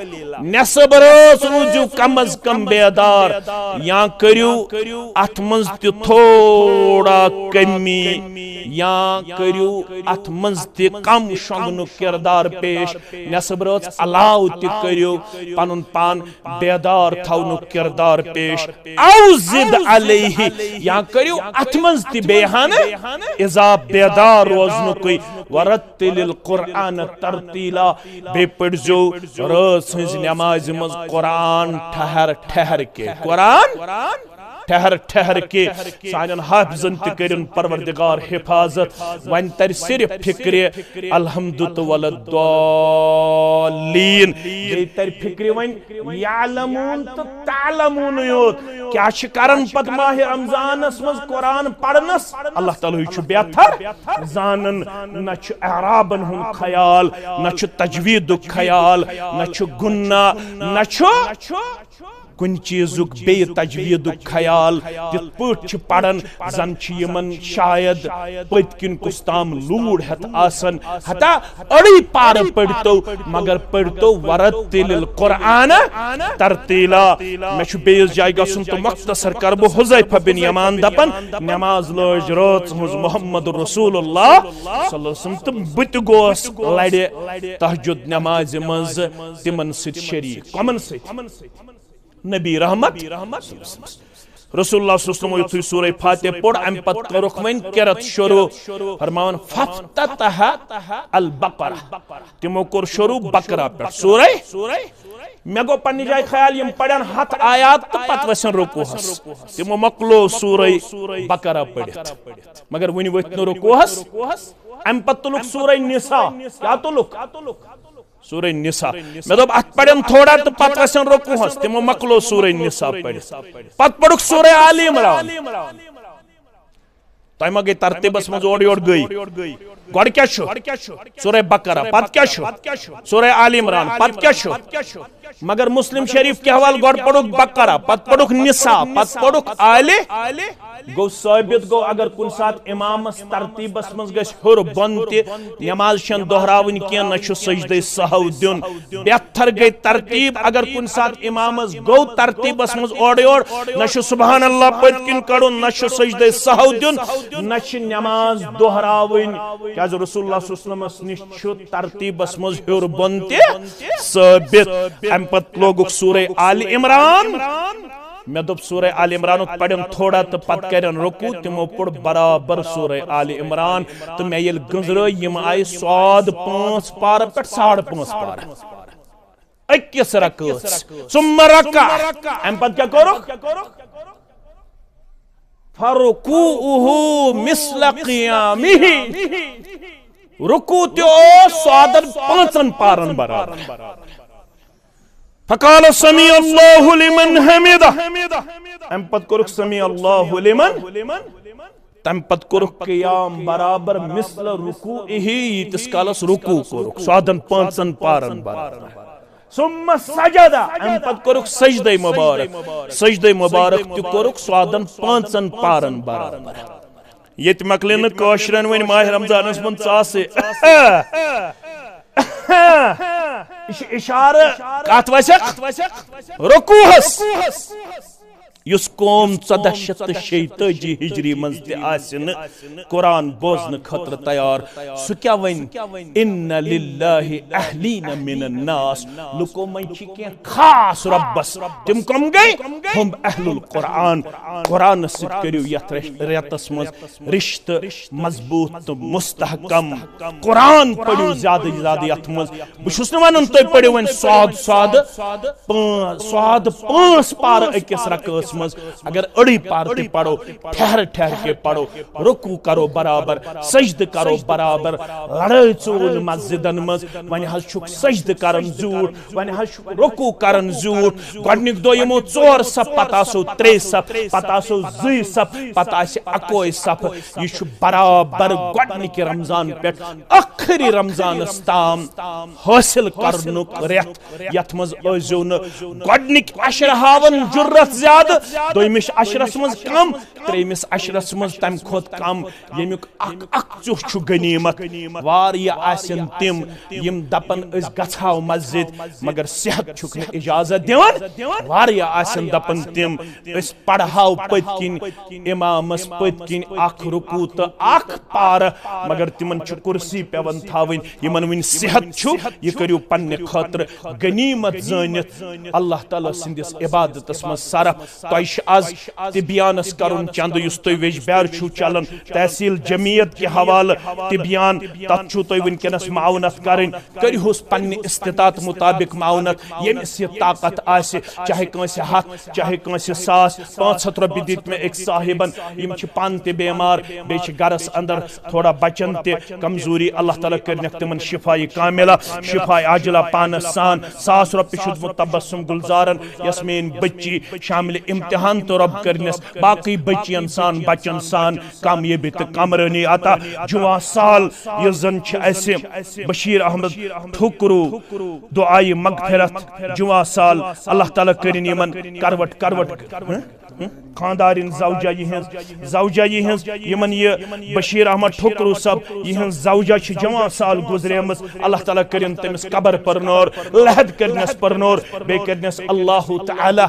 [SPEAKER 1] नसब रोज रोजु कम अज कम बेदार या करियो अथ मज त थोड़ा कमी या करियो अथ मज त कम शंगनु किरदार पेश नसब रोज अलाव त करियो पनुन पान बेदार थावनु किरदार पेश औजिद अलैहि या करियो अथ मज त बेहान इजा बेदार रोजनु कोई वरतिल कुरान तरतीला बे पढ़ो रात हज नमाज मज कुरान ठहर ठहर के कुरान ठहर ठहर के सान हाफिजन तन परवरदिगार हिफाजत वन तर सिर्फ फिक्र अलहम्दुत वलद्दालीन तर फिक्र वन यालमून तो तालमून योत क्या करन पत माह रमजानस मज कुरान पढ़नस अल्लाह ताला छु बेहतर जानन न छु अराबन हुन ख्याल न छु तजवीदुक ख्याल न छु गुन्ना न छु कुन चीजुक बे तजवीदुक ख्याल तित पठ पढ़न जन यमन शायद पतकिन कुस्ताम लूड़ हत आसन हता अड़ी पार पढ़तो मगर पढ़तो वरतिल कुरान तरतीला मे छु बेस जाय गसुन तो मुख्तसर करबो हुज़ैफा बिन यमान दपन नमाज लोज रात मुज मोहम्मद रसूलुल्लाह सल्लल्लाहु अलैहि वसल्लम तो बुत गोस लड़े तहज्जुद नमाज मज तिमन सित शरीक कमन सित नबी रहमत रसूलुल्लाह सल्लल्लाहु अलैहि वसल्लम सूरह फातिहा पढ़ अम पत करुख वन किरत शुरू फरमान फफ्ततह अल बकरा तिमो कोर शुरू बकरा पे सूरह मे गो पन्नी जाय ख्याल यम पढ़न हत आयात तो पत वसन रुकूहस तिमो मकलो सूरह बकरा पढ़त मगर वनि वत न रुकूहस अम पत तुलुक सूरह निसा क्या तुलुक सूरह निसा मे दोप अत पढ़न थोड़ा तो पत वसन रुकूहस तिमो मकलो सूरह निसा पढ़ पत पढ़ुक सूरह आल इमरान तय म गई तरतीबस मज ओड योड गई गड क्या सूरह बकरा पत क्या सूरह आल इमरान पत क्या मगर मुस्लिम शरीफ के हवाल गड पढ़ुक बकरा पत पढ़ुक निसा पत पढ़ुक आल गो साबित गो अगर कुन सात इमामस तरतीबस मज गस हुर बन ते नमाज शन दोहरावन के न छु सजदे सहव दिन बेहतर गई तरतीब अगर कुन सात इमामस गो तरतीबस मज ओड योड न छु सुभान अल्लाह पतकिन कड़ो न छु सजदे सहव दिन न छु नमाज दोहरावन क्या रसूलुल्लाह सल्लल्लाहु अलैहि वसल्लम निश छु तरतीबस मज हुर बन ते साबित अम पत लोगुक सूरह आल इमरान मे दोप सूरह आल इमरान पढ़न थोड़ा तो पत करन रुकू तिमो पढ़ बराबर सूरह आल इमरान तो मे येल गजर यम आय स्वाद 5 पार पे 5.5 पार अकिस रकअत सुम्मा रका अम पत क्या करो फरुकूहु मिस्ल क़ियामिही रुकू तो स्वादन 5 पारन बराबर फकाल समी अल्लाहु लिमन हमिदा अम पत करुक समी अल्लाहु लिमन तम पत करुक क़ियाम बराबर मिस्ल रुकूइही तिस कालस रुकू करुक स्वादन 5 पारन बराबर सुम्मा सजदा अम पत कोरुक सजदे मुबारक तु कोरुक स्वादन 5 पारन बराबर ये मकले न कौशरन वन माह रमजानस मन चासे इशारा कत वसक रुकूहस युस कौम 1486 हिजरी मंज कुरान बोजन खतर तैयार सु क्या वन इन्ना लिल्लाहि अहलीना मिनन नास लुको मन के खास रब्बस तुम कम गए हम अहलुल कुरान कुरान से करियो यत रेतस मंज रिश्त मजबूत तो मुस्तहकम कुरान पढ़ियो ज्यादा यत मंज बुछुस न वनन तोय पढ़ियो वन स्वाद 5 पार अकिस रकस अगर अड़ी पारती पढ़ो ठहर के पढ़ो रुकू करो बराबर सजद करो बराबर लड़ाई चोल मस्जिदन मज वन हक सजद करन जूर वन हक रुकू करन जूर गडनिक दो यमो 4 सफ पता सो 3 सफ पता सो 2 सफ पता से अकोय सफ ये बराबर गडनिक रमजान पे आखिरी रमजान ताम हासिल करनुक रेत यथ मज ओजो न गडनिक अशर हावन जुर्रत ज्यादा दोमिस अशरस मज कम त्रेमिस अशरस मज तम खोत कम यमुक अक चुह गनीमत वारिया आसन तिम यम दपन अस गछाव मस्जिद मगर सेहत छुक न इजाजत दिवन वारिया आसन दपन तिम अस पढ़ाव पतकिन इमामस पतकिन अख रुकू तो अख पार मगर तिमन छु कुर्सी पेवन थावन यमन वन सेहत छु ये करियो पन्ने खतर गनीमत जानित अल्लाह ताला सिंदिस इबादतस मज सरफ तोश आज तिबियानस करुन चंद युस तोय वेज बैर छु चलन तहसील जमीयत के हवाले तिबियान तत छु तोय वनकनस माउनत करन करिहोस पन्ने इस्तितात मुताबिक माउनत यमिस ये ताकत आसे चाहे कंसे हाथ चाहे कंसे 500 रुपये दित में एक साहिबन यम छि पान ते बीमार बे छि गरस अंदर थोड़ा बचन ते कमजोरी अल्लाह ताला करनक तिमन शिफाई कामिला शिफाई आजिला पान सान 100 रुपये शुद्ध मुतबस्सुम गुलजारन यस्मीन बच्ची शामिल इम्तिहान तो रब करनस बाकी बच्चियन सान बचन सान कामयाबी तो कमरनी आता जुआ साल ये जन ऐसे बशीर अहमद ठुकरू दुआई मगफिरत जुआ साल अल्लाह ताला करिन यमन करवट खानदारिन जौजा यहज यमन ये बशीर अहमद ठुकरू सब यहज जौजा जवान साल गुजरेमस अल्लाह ताला करिन तमिस कबर परनोर लहद करनस परनोर बे करनस अल्लाह ताला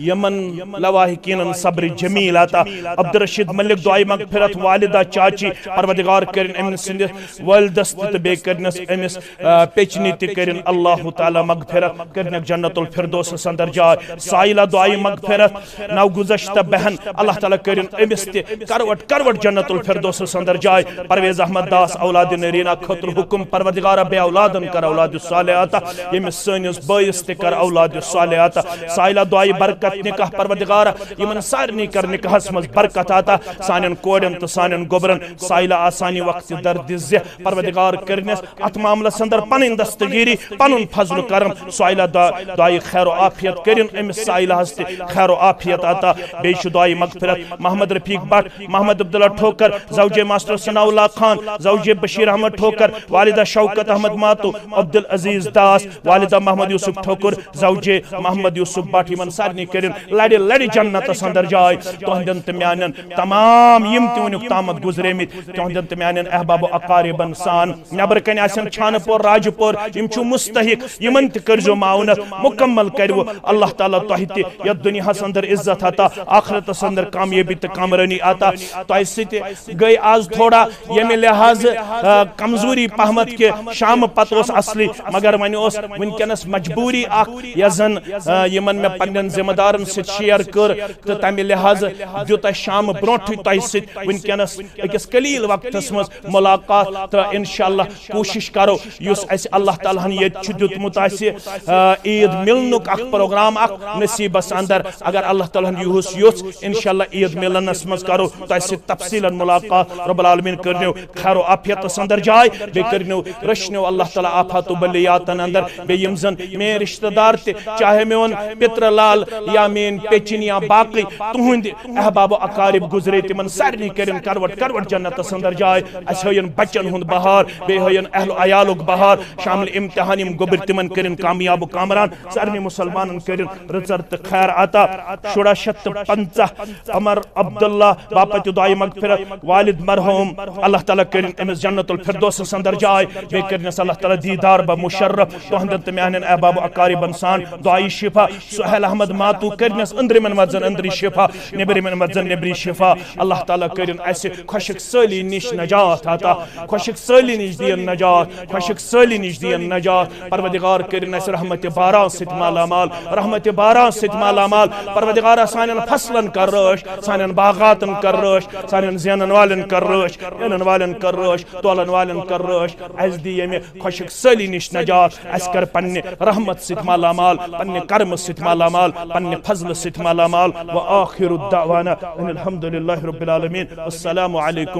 [SPEAKER 1] यमन लवाहिकीन सब्र जमील आता अब्दुल रशीद मलिक दुआई मगफिरत वालिदा चाची परवरदिगार करिन अमिस वालिदस त बे करनस अमिस पेचनी त करिन अल्लाह ताला मगफिरत करनक जन्नतुल फिरदौस अंदर जाय साइला दुआई मगफिरत नौ गुज़श्ता बहन अल्लाह ताला करिन अमिस त करवट जन्नतुल फिरदौस अंदर जाय परवेज अहमद दास औलाद नरीना खतर हुक्म परवरदिगार बे औलादन कर औलाद सालिहाता यमिस सनिस बयस त कर औलाद सालिहाता साइला दुआई बरकत निकाह परवरदिगार यमन सारनी कर निकाहस मज बरकत आता सानन कोडन तो सानन गोबरन साइला आसानी वक्त दर्द ज परवरदिगार करनस अत मामला अंदर पन दस्तगीरी पनुन फजल करम साइला दुआई खैर आफियत करिन अमिस साइला हस्ते खैर आफियत आता बेश दुआई मगफिरत मोहम्मद रफीक भट्ट मोहम्मद अब्दुल्ला ठोकर जौजे मास्टर सनाउल्लाह खान जौजे बशीर अहमद ठोकर वालिदा शौकत अहमद मातू अब्दुल अजीज दास वालिदा मोहम्मद यूसुफ ठोकर जौजे मोहम्मद यूसुफ भट्ट यमन सारनी करिन लड़े जन्नत अंदर जाय तुहंदन त म्यानन तमाम यम तुनुक तामत गुजरेमित तुहंदन त म्यानन अहबाब अकारिबन सान नबर कन आसन छानपुर राजपुर यम छु मुस्तहिक यमन त करजो माउनत मुकम्मल करवो अल्लाह ताला तोहिते य दुनिया अंदर इज्जत आता आखिरत अंदर कामयाबी त कामरानी आता तो सिते गई आज थोड़ा यमे लिहाज कमजोरी पहमत के शाम पतोस असली मगर वन वनकनस मजबूरी यजन यमन में पन्न जिम्मेदारन से शेयर कर तो तमे लिहाज दुत शाम ब्रोठ वनकनस अकिस कलील वक्तस मज मुलाकात तो इंशाअल्लाह कोशिश करो युस अल्लाह ताला ये दुतमुत ईद मिलनुक प्रोग्राम नसीबस अंदर अगर अल्लाह ताला युस युस इंशाअल्लाह ईद मिलनस मज करो तो तफसीलन मुलाकात रब्बुल आलमीन करनो खैर आफियत अंदर जाय बे करनो रशनो अल्लाह ताला आफात बलियातन अंदर बे यम जन मे रिश्तेदार ते चाहे मेन पित्र लाल या मेन पेचिन या बाकी तुहंद अहबाब अकारिब गुजरे तिमन सारे करिन करवट करवट जन्नत अंदर जाए अस हयन बच्चन हुंद बहार बे हयन अहल अयालुक बहार शामिल इम्तिहान यम गोबर तिमन करिन कामयाब कामरान सारे मुसलमानन करिन रजर त खैर आता 1650 अमर अब्दुल्ला बापत दुआई मगफिरत वालिद मरहूम अल्लाह ताला करिन अमिस जन्नतुल फिरदौस अंदर जाए बे करिन अल्लाह ताला दीदार ब मुशर्रफ तोहंदन त मेहनन अहबाब अकारिब इंसान दुआई शिफा सुहेल अहमद मातू करिन अंदरिमन मजन अंदरी शिफा नेबरिमन मजन नेबरी शिफा अल्लाह ताला करिन ऐसे खुशक सली निश नजात आता खुशक सली निश दियन नजात खुशक सली निश दियन नजात परवरदिगार करिन ऐसे रहमत बारा सित मालामाल रहमत बारा सित मालामाल परवरदिगार सानन फसलन कर रश सानन बागातन कर रश सानन ज़ैनन वालन कर रश यनन वालन कर रश तोलन वालन कर रश अस दिय में खुशक सली निश नजात अस कर पन्ने रहमत सित मालामाल पन्ने कर्म सित मालामाल पन्ने फजल सित मालामाल व आखिरु दावाना अनिल हम्दुलिल्लाहि रब्बिल आलमीन अस्सलामु अलैकुम